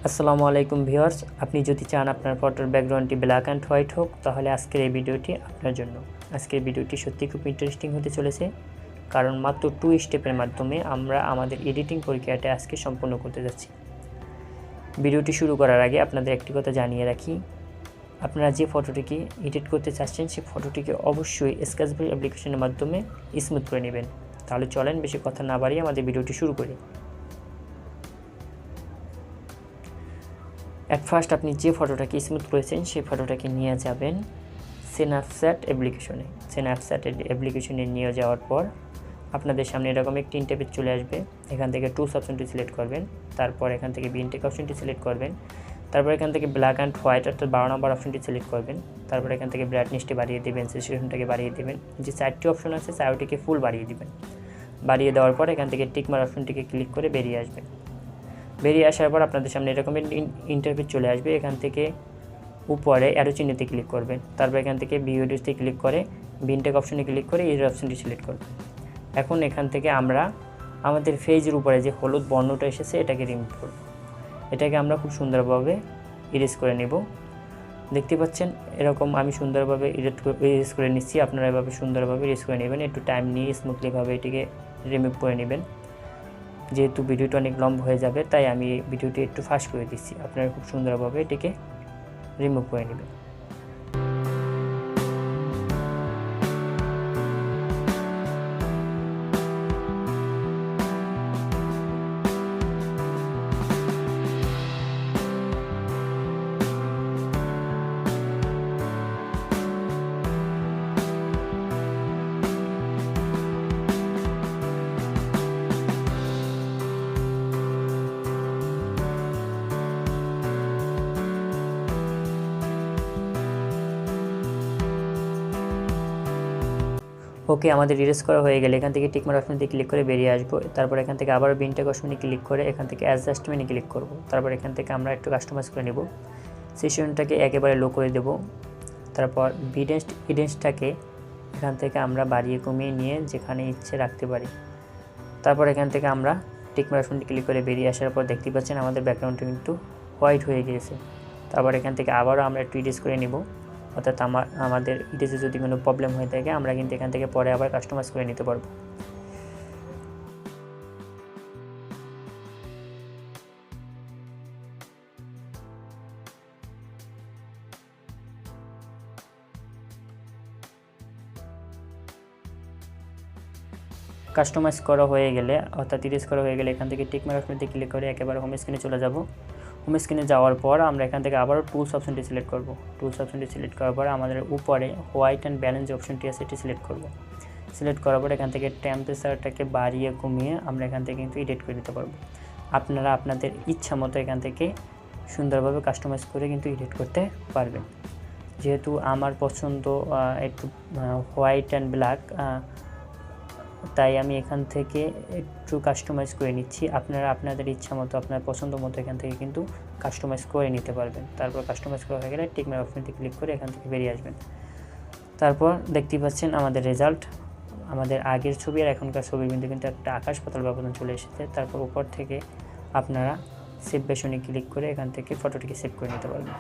আসসালামু আলাইকুম ভিউয়ার্স, আপনি যদি চান আপনার ফটোর ব্যাকগ্রাউন্ডটি ব্ল্যাক অ্যান্ড হোয়াইট হোক তাহলে আজকের এই ভিডিওটি আপনার জন্য। আজকের ভিডিওটি সত্যিই খুব ইন্টারেস্টিং হতে চলেছে, কারণ মাত্র 2 স্টেপের মাধ্যমে আমরা আমাদের এডিটিং প্রক্রিয়াটা আজকে সম্পূর্ণ করতে যাচ্ছি। ভিডিওটি শুরু করার আগে আপনাদের একটি কথা জানিয়ে রাখি, আপনারা যে ফটোটিকে এডিট করতে চাচ্ছেন সেই ফটোটিকে অবশ্যই স্কেচবুক অ্যাপ্লিকেশনের মাধ্যমে স্মুথ করে নেবেন। তাহলে চলেন বেশি কথা না বাড়িয়ে আমাদের ভিডিওটি শুরু করি। এট ফার্স্ট আপনি যে ফটোটাকে স্মুথ করেছেন সেই ফটোটাকে নিয়ে যাবেন স্ন্যাপচ্যাট অ্যাপ্লিকেশনে। স্ন্যাপচ্যাট অ্যাপ্লিকেশনে নিয়ে যাওয়ার পর আপনাদের সামনে এরকম একটি ইন্টারফেস চলে আসবে। এখান থেকে টুলস অপশনটি সিলেক্ট করবেন, তারপর এখান থেকে বিনটেক অপশনটি সিলেক্ট করবেন, তারপর এখান থেকে ব্ল্যাক অ্যান্ড হোয়াইট অর্থাৎ 12 নম্বর অপশনটি সিলেক্ট করবেন, তারপর এখান থেকে ব্রাইটনেসটি বাড়িয়ে দেবেন, স্যাচুরেশনটাকে বাড়িয়ে দেবেন, যে 4টি অপশন আছে 4টিকে ফুল বাড়িয়ে দেবেন। বাড়িয়ে দেওয়ার পর এখান থেকে টিকমার অপশনটিকে ক্লিক করে বেরিয়ে আসবেন। বেরিয়ে আসার পর আপনাদের সামনে এরকম ইন্টারফেস চলে আসবে। এখান থেকে উপরে অ্যারো চিহ্নতে ক্লিক করবেন, তারপর এখান থেকে ভিডিওতে ক্লিক করে বিনটেক অপশনে ক্লিক করে এই অপশনটি সিলেক্ট করবেন। এখন এখান থেকে আমরা আমাদের ফেজের উপরে যে হলুদ বর্ণটা এসেছে এটাকে রিমুভ করব। এটাকে আমরা খুব সুন্দরভাবে ইরেজ করে নেব। দেখতে পাচ্ছেন এরকম আমি সুন্দরভাবে ইরেজ করে নিচ্ছি, আপনারা এভাবে সুন্দরভাবে ইরেজ করে নেবেন। একটু টাইম নিয়ে স্মুথলিভাবে এটিকে রিমুভ করে নেবেন। যেহেতু ভিডিওটা অনেক লম্বা হয়ে যাবে তাই আমি ভিডিওটি একটু ফাস্ট করে দিচ্ছি, আপনারা খুব সুন্দরভাবে এটিকে রিমুভ করে নেবেন। ওকে, আমাদের ইরেজ করা হয়ে গেলে এখান থেকে টিকমার অপশনটি ক্লিক করে বেরিয়ে আসবো। তারপর এখান থেকে আবার বিনটেক অপশনে ক্লিক করে এখান থেকে অ্যাডজাস্টমেন্টে ক্লিক করব। তারপর এখান থেকে আমরা একটু কাস্টমাইজ করে নেব। সেশনটাকে একেবারে লো করে দেব। তারপর ইডেন্সটাকে এখান থেকে আমরা বাড়িয়ে কমিয়ে নিয়ে যেখানে ইচ্ছে রাখতে পারি। তারপর এখান থেকে আমরা টিকমার অপশনটি ক্লিক করে বেরিয়ে আসার পর দেখতে পাচ্ছেন আমাদের ব্যাকগ্রাউন্ডটা কিন্তু হোয়াইট হয়ে গিয়েছে। তারপর এখান থেকে আবারও আমরা একটু ইরেজ করে নেব, অর্থাৎ আমাদের ইডিসে যদি কোনো প্রবলেম হয়ে থাকে আমরা কিন্তু এখান থেকে পরে আবার কাস্টমাইজ করে নিতে পারবো। কাস্টমাইজ করা হয়ে গেলে অর্থাৎ ইরেজ করা হয়ে গেলে এখান থেকে টিকমার অপশনটি ক্লিক করে একেবারে হোম স্ক্রিনে চলে যাব। হোম স্ক্রিনে যাওয়ার পর আমরা এখান থেকে আবারও টুলস অপশনটি সিলেক্ট করব। টুলস অপশনটি সিলেক্ট করার পর আমাদের উপরে হোয়াইট অ্যান্ড ব্যালেন্স অপশনটি আছে এটি সিলেক্ট করব। সিলেক্ট করার পর এখান থেকে টেম্পারেচারটাকে বাড়িয়ে কমিয়ে আমরা এখান থেকে কিন্তু এডিট করে দিতে পারবো। আপনারা আপনাদের ইচ্ছা মতো এখান থেকে সুন্দরভাবে কাস্টমাইজ করে কিন্তু এডিট করতে পারবেন। যেহেতু আমার পছন্দ একটু হোয়াইট অ্যান্ড ব্ল্যাক, তাই আমি এখান থেকে একটু কাস্টমাইজ করে নিচ্ছি। আপনারা আপনাদের ইচ্ছা মতো আপনার পছন্দ মতো এখান থেকে কিন্তু কাস্টমাইজ করে নিতে পারবেন। তারপর কাস্টমাইজ করা হয়ে গেলে টিকমার অপশনটি ক্লিক করে এখান থেকে বেরিয়ে আসবেন। তারপর দেখতে পাচ্ছেন আমাদের রেজাল্ট, আমাদের আগের ছবি আর এখনকার ছবির মধ্যে কিন্তু একটা আকাশ পাতাল ব্যবধান চলে এসেছে। তারপর উপর থেকে আপনারা সেভ বাটনে ক্লিক করে এখান থেকে ফটোটিকে সেভ করে নিতে পারবেন।